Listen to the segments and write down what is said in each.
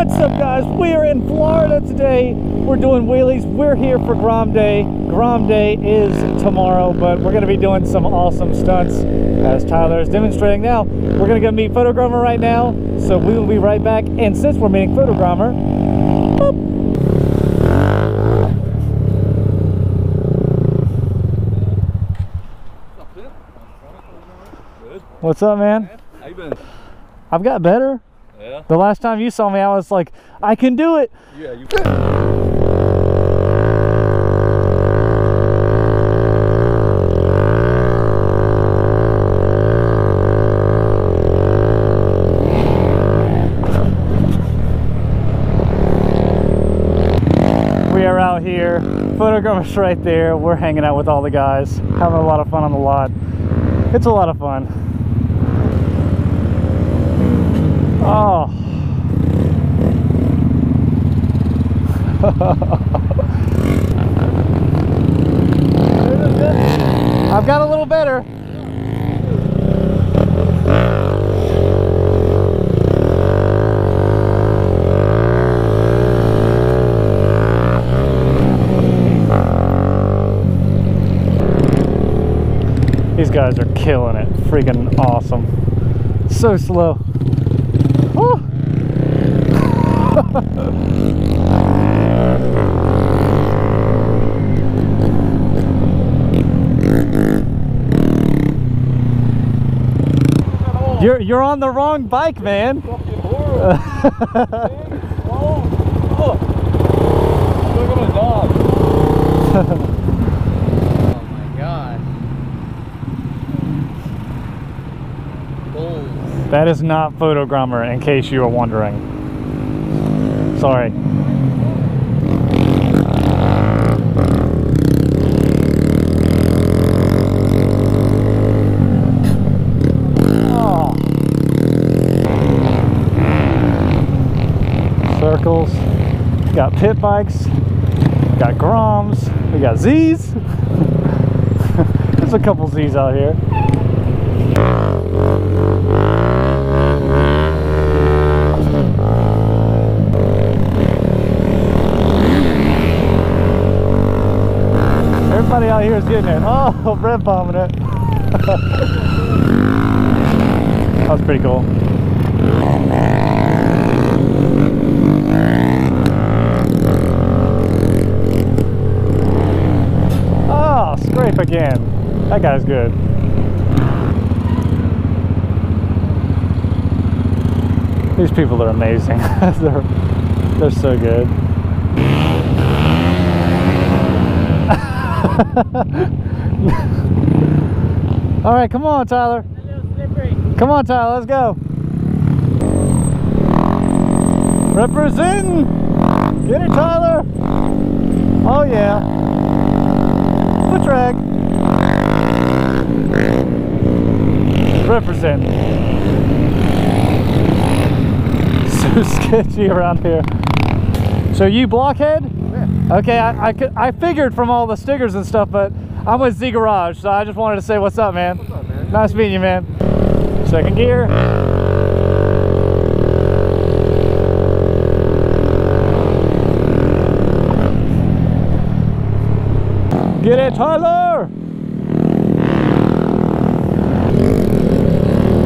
What's up, guys? We are in Florida today. We're doing wheelies. We're here for Grom Day. Grom Day is tomorrow, but we're going to be doing some awesome stunts as Tyler is demonstrating now. We're going to go meet Photogrammer right now, so we will be right back. And since we're meeting Photogrammer, boop. What's up, man? How you been? I've got better. Yeah. The last time you saw me, I was like, I can do it. Yeah, you. We are out here. Photogrammer's right there. We're hanging out with all the guys, having a lot of fun on the lot. It's a lot of fun. Oh. I've got a little better. These guys are killing it. Freaking awesome. So slow. Woo. You're on the wrong bike, man. That is not Photogrammer, in case you were wondering. Sorry. Oh. Circles. Got pit bikes. Got Groms. We got Z's. There's a couple Z's out here. Everybody out here is getting it. Oh, red bombing it. That was pretty cool. Oh, scrape again. That guy's good. These people are amazing. they're so good. All right, come on, Tyler. A little slippery. Come on, Tyler, let's go. Representing. Get it, Tyler. Oh yeah. Foot drag. Representing. So sketchy around here. So you blockhead? Okay, I figured from all the stickers and stuff, but I'm with Z Garage, so I just wanted to say what's up, man. What's up, man? Nice meeting you, man. Second gear. Get it, Tyler!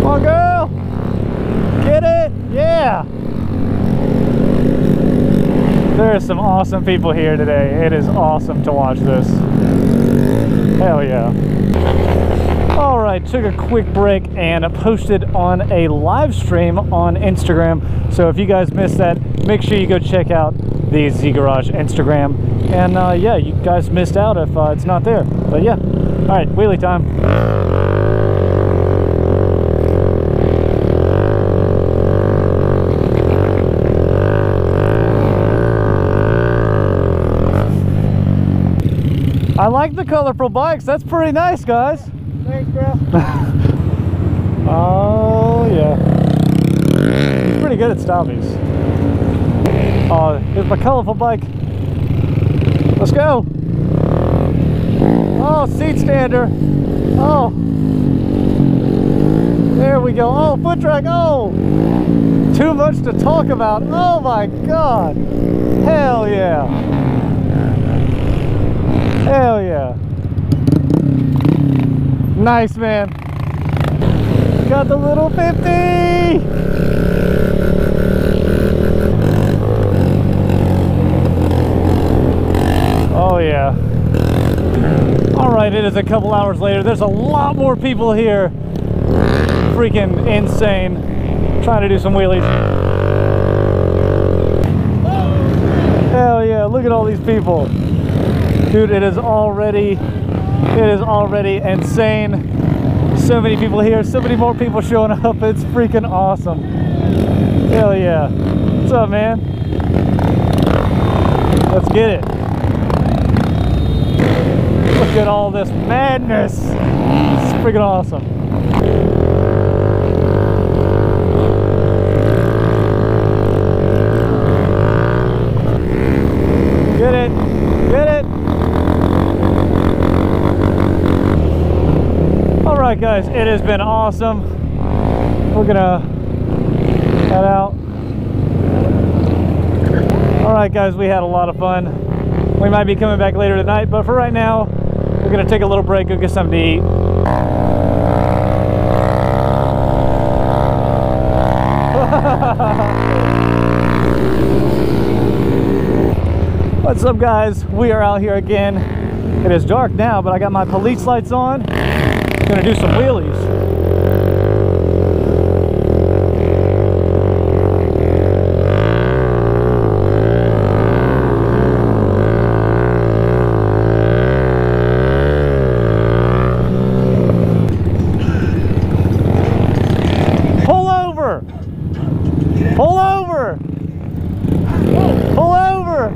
Come on, girl! Get it! Yeah! There are some awesome people here today. It is awesome to watch this. Hell yeah. All right, took a quick break and posted on a live stream on Instagram. So if you guys missed that, make sure you go check out the Z Garage Instagram. And yeah, you guys missed out if it's not there. But yeah, all right, wheelie time. I like the colorful bikes. That's pretty nice, guys. Thanks, bro. Oh, yeah. He's pretty good at stoppies. Oh, here's my colorful bike. Let's go. Oh, seat stander. Oh. There we go. Oh, foot track. Oh, too much to talk about. Oh my God. Hell yeah. Hell yeah. Nice, man. Got the little 50. Oh yeah. All right, it is a couple hours later. There's a lot more people here. Freaking insane. Trying to do some wheelies. Hell yeah, look at all these people. Dude, it is already insane. So many people here, so many more people showing up. It's freaking awesome. Hell yeah. What's up, man? Let's get it. Look at all this madness. It's freaking awesome. Get it. Get it. All right, guys, it has been awesome. We're gonna head out. All right, guys, we had a lot of fun. We might be coming back later tonight, but for right now, we're gonna take a little break, go get something to eat. What's up, guys? We are out here again. It is dark now, but I got my police lights on. Gonna do some wheelies. Pull over! Pull over! Pull over!